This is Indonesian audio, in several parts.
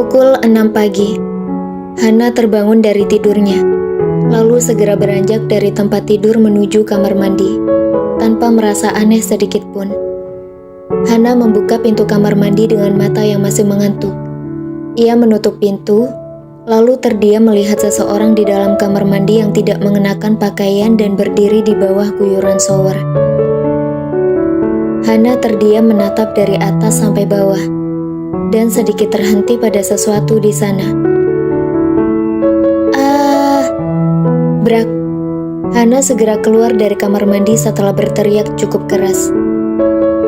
Pukul 6 pagi, Hana terbangun dari tidurnya, lalu segera beranjak dari tempat tidur menuju kamar mandi, tanpa merasa aneh sedikit pun. Hana membuka pintu kamar mandi dengan mata yang masih mengantuk. Ia menutup pintu, lalu terdiam melihat seseorang di dalam kamar mandi yang tidak mengenakan pakaian dan berdiri di bawah guyuran shower. Hana terdiam menatap dari atas sampai bawah, dan sedikit terhenti pada sesuatu di sana. Brak. Hana segera keluar dari kamar mandi setelah berteriak cukup keras.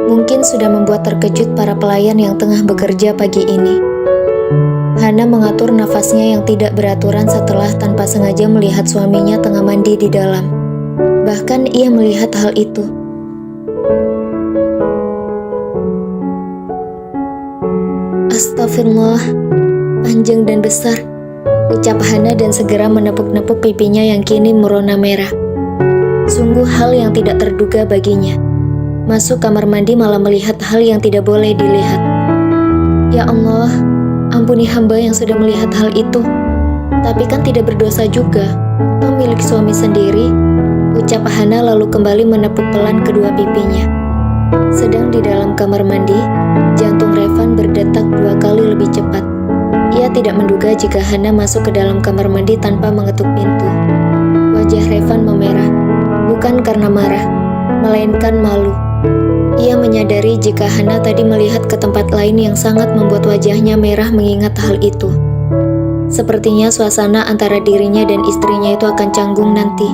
Mungkin sudah membuat terkejut para pelayan yang tengah bekerja pagi ini. Hana mengatur nafasnya yang tidak beraturan setelah tanpa sengaja melihat suaminya tengah mandi di dalam. Bahkan ia melihat hal itu. Astagfirullah, panjang dan besar, ucap Hana dan segera menepuk-nepuk pipinya yang kini merona merah. Sungguh hal yang tidak terduga baginya. Masuk kamar mandi malah melihat hal yang tidak boleh dilihat. Ya Allah, ampuni hamba yang sudah melihat hal itu. Tapi kan tidak berdosa juga, toh milik suami sendiri, ucap Hana lalu kembali menepuk pelan kedua pipinya. Sedang di dalam kamar mandi, jantung Revan berdetak 2 kali lebih cepat. Ia tidak menduga jika Hana masuk ke dalam kamar mandi tanpa mengetuk pintu. Wajah Revan memerah, bukan karena marah, melainkan malu. Ia menyadari jika Hana tadi melihat ke tempat lain yang sangat membuat wajahnya merah mengingat hal itu. Sepertinya suasana antara dirinya dan istrinya itu akan canggung nanti.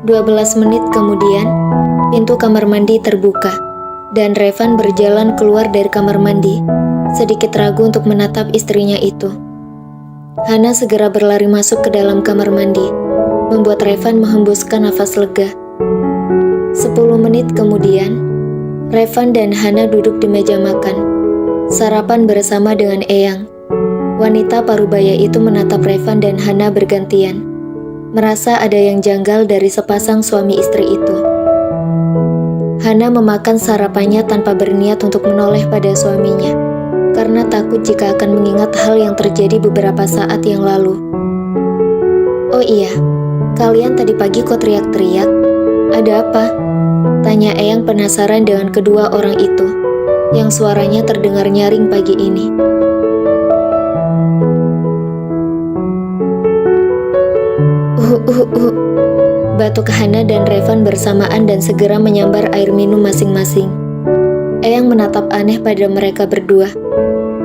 "12 menit kemudian, pintu kamar mandi terbuka, dan Revan berjalan keluar dari kamar mandi, sedikit ragu untuk menatap istrinya itu. Hana segera berlari masuk ke dalam kamar mandi, membuat Revan menghembuskan nafas lega. 10 menit kemudian, Revan dan Hana duduk di meja makan, sarapan bersama dengan Eyang. Wanita parubaya itu menatap Revan dan Hana bergantian, merasa ada yang janggal dari sepasang suami istri itu. Hana memakan sarapannya tanpa berniat untuk menoleh pada suaminya, karena takut jika akan mengingat hal yang terjadi beberapa saat yang lalu. "Oh iya, kalian tadi pagi kok teriak-teriak? Ada apa?" tanya Eyang penasaran dengan kedua orang itu, yang suaranya terdengar nyaring pagi ini. Batuk Hana dan Revan bersamaan dan segera menyambar air minum masing-masing. Eyang menatap aneh pada mereka berdua,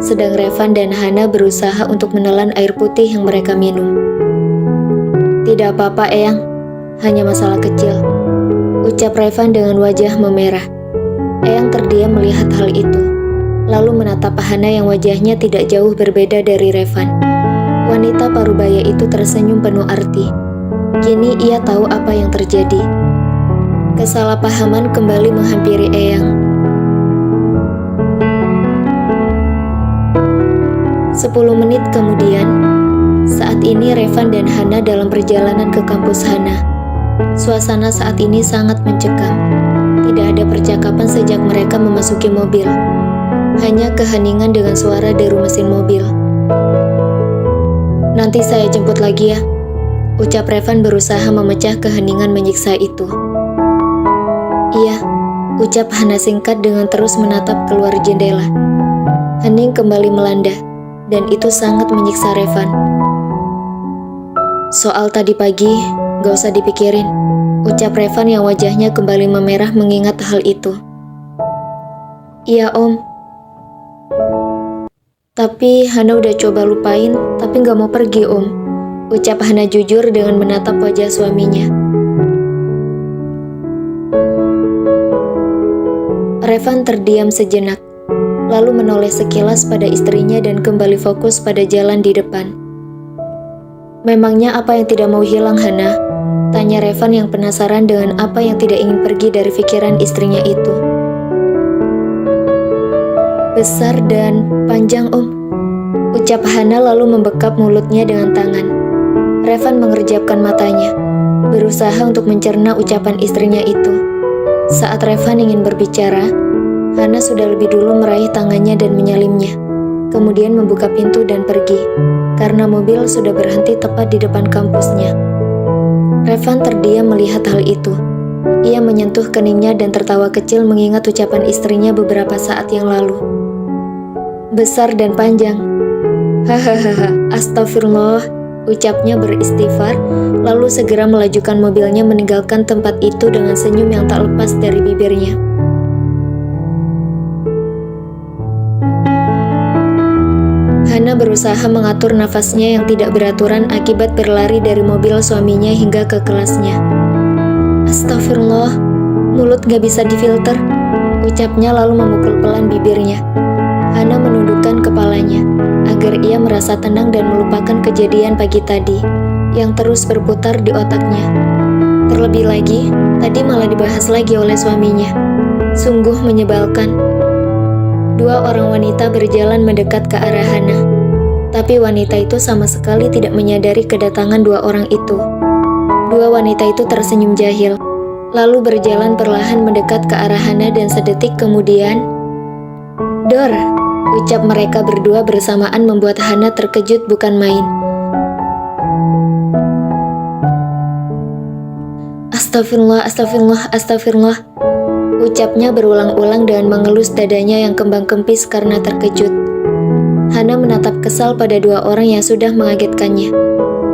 sedang Revan dan Hana berusaha untuk menelan air putih yang mereka minum. "Tidak apa-apa Eyang, hanya masalah kecil," ucap Revan dengan wajah memerah. Eyang terdiam melihat hal itu, lalu menatap Hana yang wajahnya tidak jauh berbeda dari Revan. Wanita parubaya itu tersenyum penuh arti. Kini ia tahu apa yang terjadi. Kesalahpahaman kembali menghampiri Eyang. 10 menit kemudian, saat ini Revan dan Hana dalam perjalanan ke kampus Hana. Suasana saat ini sangat mencekam. Tidak ada percakapan sejak mereka memasuki mobil. Hanya keheningan dengan suara deru mesin mobil. "Nanti saya jemput lagi ya," ucap Revan berusaha memecah keheningan menyiksa itu. "Iya," ucap Hana singkat dengan terus menatap keluar jendela. Hening kembali melanda, dan itu sangat menyiksa Revan. "Soal tadi pagi, gak usah dipikirin," ucap Revan yang wajahnya kembali memerah mengingat hal itu. "Iya Om. Tapi Hana udah coba lupain, tapi gak mau pergi Om," ucap Hana jujur dengan menatap wajah suaminya. Revan terdiam sejenak, lalu menoleh sekilas pada istrinya dan kembali fokus pada jalan di depan. "Memangnya apa yang tidak mau hilang Hana?" tanya Revan yang penasaran dengan apa yang tidak ingin pergi dari pikiran istrinya itu. "Besar dan panjang Om," ucap Hana lalu membekap mulutnya dengan tangan. Revan mengerjapkan matanya, berusaha untuk mencerna ucapan istrinya itu. Saat Revan ingin berbicara, Hana sudah lebih dulu meraih tangannya dan menyalimnya, kemudian membuka pintu dan pergi, karena mobil sudah berhenti tepat di depan kampusnya. Revan terdiam melihat hal itu. Ia menyentuh keningnya dan tertawa kecil mengingat ucapan istrinya beberapa saat yang lalu. Besar dan panjang. Hahaha, astagfirullah, ucapnya beristighfar, lalu segera melajukan mobilnya meninggalkan tempat itu dengan senyum yang tak lepas dari bibirnya. Hana berusaha mengatur nafasnya yang tidak beraturan akibat berlari dari mobil suaminya hingga ke kelasnya. Astagfirullah, mulut gak bisa difilter, ucapnya lalu memukul pelan bibirnya. Hana menundukkan kepalanya, agar ia merasa tenang dan melupakan kejadian pagi tadi, yang terus berputar di otaknya. Terlebih lagi, tadi malah dibahas lagi oleh suaminya. Sungguh menyebalkan. Dua orang wanita berjalan mendekat ke arah Hana, tapi wanita itu sama sekali tidak menyadari kedatangan dua orang itu. Dua wanita itu tersenyum jahil, lalu berjalan perlahan mendekat ke arah Hana dan sedetik kemudian, "Dor!" ucap mereka berdua bersamaan membuat Hana terkejut bukan main. Astagfirullah, astagfirullah, astagfirullah, ucapnya berulang-ulang dengan mengelus dadanya yang kembang kempis karena terkejut. Hana menatap kesal pada dua orang yang sudah mengagetkannya.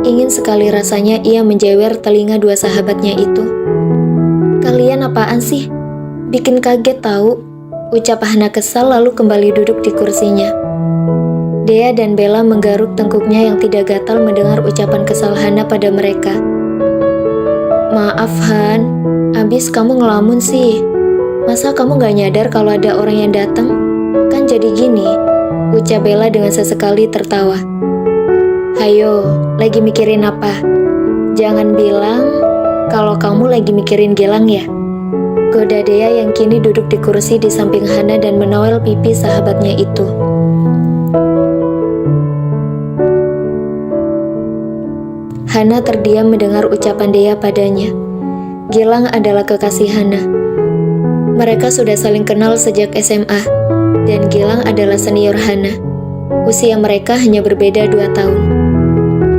Ingin sekali rasanya ia menjewer telinga dua sahabatnya itu. "Kalian apaan sih? Bikin kaget tahu," ucap Hana kesal lalu kembali duduk di kursinya. Dea dan Bella menggaruk tengkuknya yang tidak gatal mendengar ucapan kesal Hana pada mereka. "Maaf Han, abis kamu ngelamun sih. Masa kamu gak nyadar kalau ada orang yang datang? Kan jadi gini," ucap Bella dengan sesekali tertawa. "Hayo, lagi mikirin apa? Jangan bilang kalau kamu lagi mikirin Gilang ya?" goda Dea yang kini duduk di kursi di samping Hana dan menowel pipi sahabatnya itu. Hana terdiam mendengar ucapan Dea padanya. Gilang adalah kekasih Hana. Mereka sudah saling kenal sejak SMA, dan Gilang adalah senior Hana. Usia mereka hanya berbeda 2 tahun.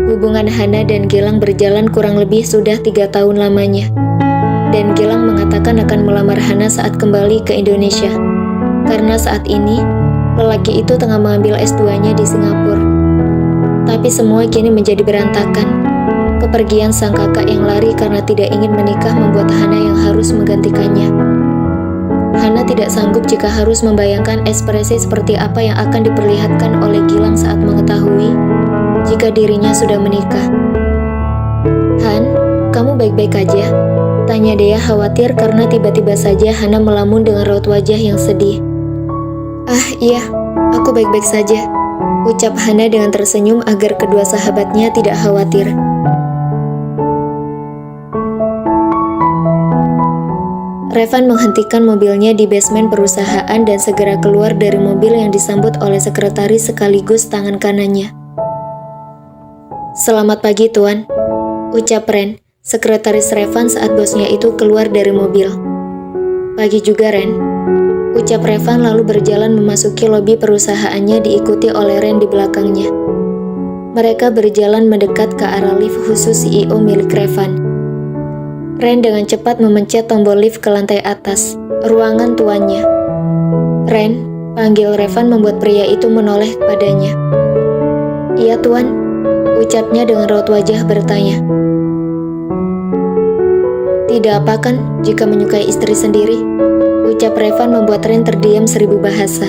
Hubungan Hana dan Gilang berjalan kurang lebih sudah 3 tahun lamanya. Dan Gilang mengatakan akan melamar Hana saat kembali ke Indonesia. Karena saat ini, lelaki itu tengah mengambil S2-nya di Singapura. Tapi semua kini menjadi berantakan. Kepergian sang kakak yang lari karena tidak ingin menikah membuat Hana yang harus menggantikannya. Hana tidak sanggup jika harus membayangkan ekspresi seperti apa yang akan diperlihatkan oleh Gilang saat mengetahui jika dirinya sudah menikah. "Han, kamu baik-baik aja?" tanya Dea khawatir karena tiba-tiba saja Hana melamun dengan raut wajah yang sedih. "Ah iya, aku baik-baik saja," ucap Hana dengan tersenyum agar kedua sahabatnya tidak khawatir. Revan menghentikan mobilnya di basement perusahaan dan segera keluar dari mobil yang disambut oleh sekretaris sekaligus tangan kanannya. "Selamat pagi, Tuan," ucap Ren, sekretaris Revan saat bosnya itu keluar dari mobil. "Pagi juga, Ren," ucap Revan lalu berjalan memasuki lobi perusahaannya diikuti oleh Ren di belakangnya. Mereka berjalan mendekat ke arah lift khusus CEO milik Revan. Ren dengan cepat memencet tombol lift ke lantai atas, ruangan tuannya. "Ren," panggil Revan membuat pria itu menoleh padanya. "Iya, Tuan," ucapnya dengan raut wajah bertanya. "Tidak apa kan jika menyukai istri sendiri?" ucap Revan membuat Ren terdiam 1000 bahasa.